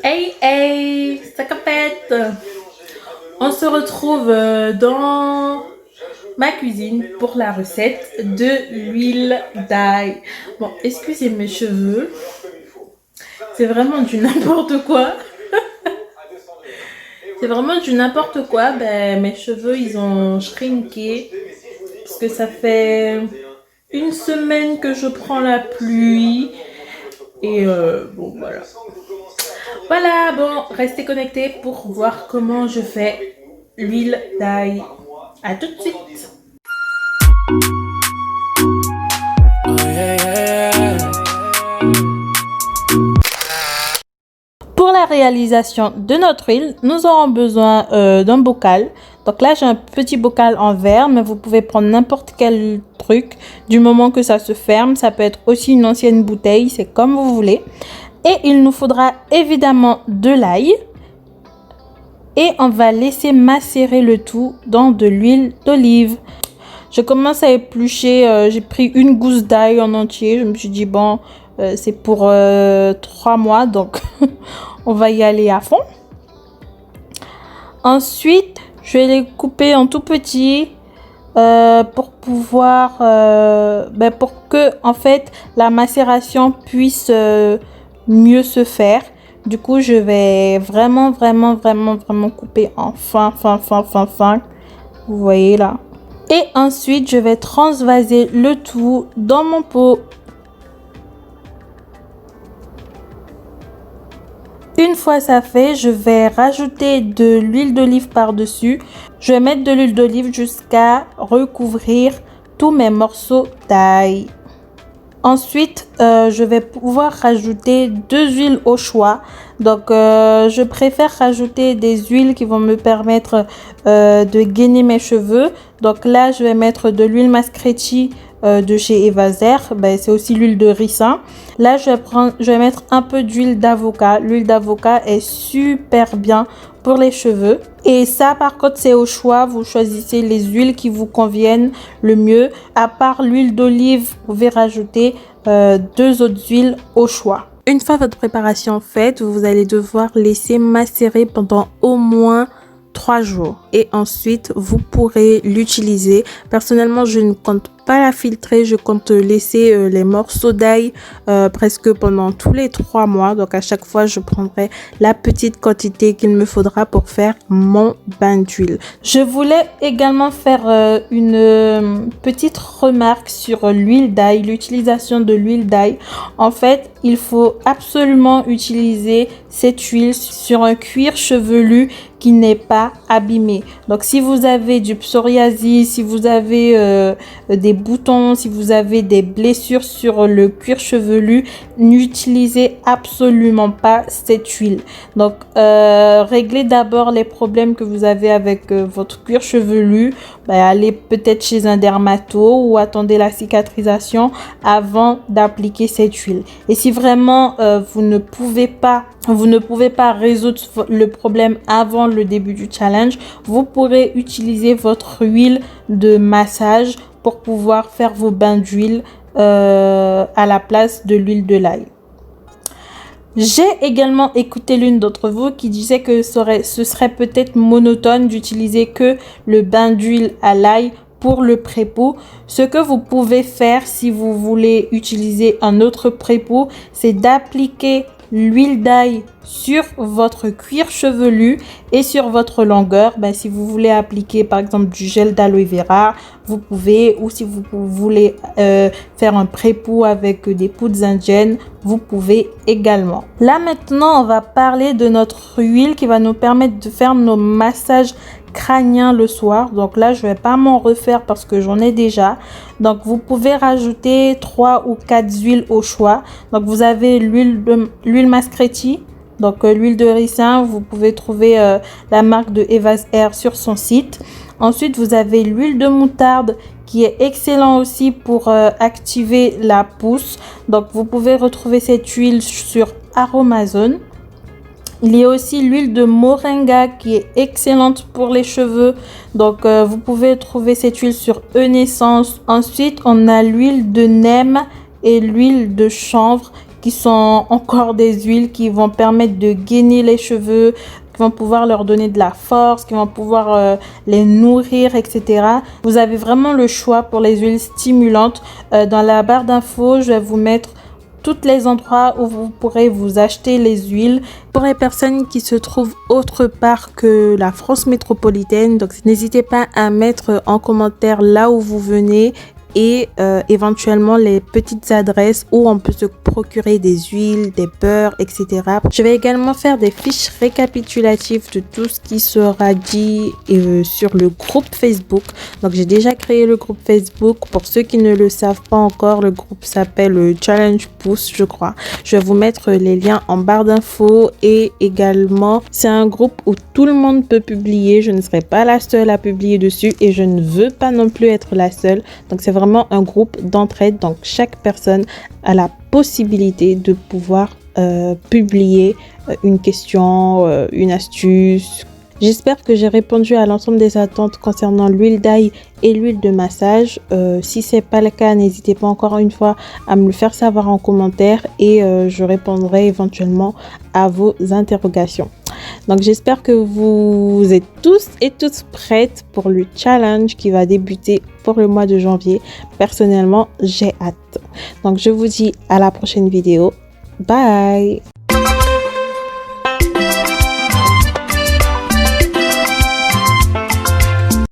Hey hey, ça capette. On se retrouve dans ma cuisine pour la recette de l'huile d'ail. Bon, excusez mes cheveux, c'est vraiment du n'importe quoi. C'est vraiment du n'importe quoi. Ben, mes cheveux, ils ont shrinké parce que ça fait une semaine que je prends la pluie. Et bon, voilà. Voilà, bon, restez connectés pour voir comment je fais l'huile d'ail. À tout de suite. Pour la réalisation de notre huile, nous aurons besoin d'un bocal. Donc là, j'ai un petit bocal en verre, mais vous pouvez prendre n'importe quel truc du moment que ça se ferme. Ça peut être aussi une ancienne bouteille, c'est comme vous voulez. Et il nous faudra évidemment de l'ail. Et on va laisser macérer le tout dans de l'huile d'olive. Je commence à éplucher. J'ai pris une gousse d'ail en entier. Je me suis dit, bon, c'est pour 3 mois. Donc, on va y aller à fond. Ensuite, je vais les couper en tout petit. Pour pouvoir... pour que, en fait, la macération puisse... mieux se faire. Du coup, je vais vraiment couper en fin. Vous voyez là. Et ensuite, je vais transvaser le tout dans mon pot. Une fois ça fait, je vais rajouter de l'huile d'olive par-dessus. Je vais mettre de l'huile d'olive jusqu'à recouvrir tous mes morceaux d'ail. Ensuite, je vais pouvoir rajouter 2 huiles au choix. Donc, je préfère rajouter des huiles qui vont me permettre de gainer mes cheveux. Donc là, je vais mettre de l'huile Mascretti de chez Evazer. C'est aussi l'huile de ricin. Là, je vais mettre un peu d'huile d'avocat. L'huile d'avocat est super bien pour les cheveux. Et ça, par contre, c'est au choix. Vous choisissez les huiles qui vous conviennent le mieux. À part l'huile d'olive, vous pouvez rajouter 2 autres huiles au choix. Une fois votre préparation faite, vous allez devoir laisser macérer pendant au moins 3 jours. Et ensuite, vous pourrez l'utiliser. Personnellement, je ne compte pas la filtrer, je compte laisser les morceaux d'ail presque pendant tous les 3 mois. Donc à chaque fois, je prendrai la petite quantité qu'il me faudra pour faire mon bain d'huile. Je voulais également faire une petite remarque sur l'huile d'ail, l'utilisation de l'huile d'ail. En fait, il faut absolument utiliser cette huile sur un cuir chevelu qui n'est pas abîmé. Donc si vous avez du psoriasis, si vous avez des boutons, si vous avez des blessures sur le cuir chevelu, n'utilisez absolument pas cette huile. Donc réglez d'abord les problèmes que vous avez avec votre cuir chevelu. Allez peut-être chez un dermato ou attendez la cicatrisation avant d'appliquer cette huile. Et si vraiment vous ne pouvez pas résoudre le problème avant le début du challenge, vous pourrez utiliser votre huile de massage pour pouvoir faire vos bains d'huile à la place de l'huile de l'ail. J'ai également écouté l'une d'entre vous qui disait que ce serait peut-être monotone d'utiliser que le bain d'huile à l'ail pour le pré-pot. Ce que vous pouvez faire si vous voulez utiliser un autre pré-pot, c'est d'appliquer l'huile d'ail sur votre cuir chevelu et sur votre longueur. Si vous voulez appliquer par exemple du gel d'aloe vera, vous pouvez, ou si vous voulez faire un pré-pot avec des poudres indiennes, vous pouvez également. Là maintenant, on va parler de notre huile qui va nous permettre de faire nos massages crânien le soir. Donc là, je vais pas m'en refaire parce que j'en ai déjà. Donc vous pouvez rajouter 3 ou 4 huiles au choix. Donc vous avez l'huile Mascretti, donc l'huile de ricin. Vous pouvez trouver la marque de Evazer sur son site. Ensuite, vous avez l'huile de moutarde qui est excellent aussi pour activer la pousse. Donc vous pouvez retrouver cette huile sur Aromazone. Il y a aussi l'huile de moringa qui est excellente pour les cheveux. Donc, vous pouvez trouver cette huile sur Enaissance. Ensuite, on a l'huile de neem et l'huile de chanvre qui sont encore des huiles qui vont permettre de gainer les cheveux, qui vont pouvoir leur donner de la force, qui vont pouvoir les nourrir, etc. Vous avez vraiment le choix pour les huiles stimulantes. Dans la barre d'infos, je vais vous mettre tous les endroits où vous pourrez vous acheter les huiles. Pour les personnes qui se trouvent autre part que la France métropolitaine, donc n'hésitez pas à mettre en commentaire là où vous venez et éventuellement les petites adresses où on peut se procurer des huiles, des beurres, etc. Je vais également faire des fiches récapitulatives de tout ce qui sera dit sur le groupe Facebook. Donc j'ai déjà créé le groupe Facebook. Pour ceux qui ne le savent pas encore, le groupe s'appelle Challenge Pouce, je crois. Je vais vous mettre les liens en barre d'infos et également c'est un groupe où tout le monde peut publier. Je ne serai pas la seule à publier dessus et je ne veux pas non plus être la seule. Donc c'est vraiment un groupe d'entraide, donc chaque personne a la possibilité de pouvoir publier une question, une astuce. J'espère que j'ai répondu à l'ensemble des attentes concernant l'huile d'ail et l'huile de massage. Si c'est pas le cas, n'hésitez pas encore une fois à me le faire savoir en commentaire et je répondrai éventuellement à vos interrogations. Donc j'espère que vous êtes tous et toutes prêtes pour le challenge qui va débuter pour le mois de janvier. Personnellement, j'ai hâte. Donc je vous dis à la prochaine vidéo. Bye!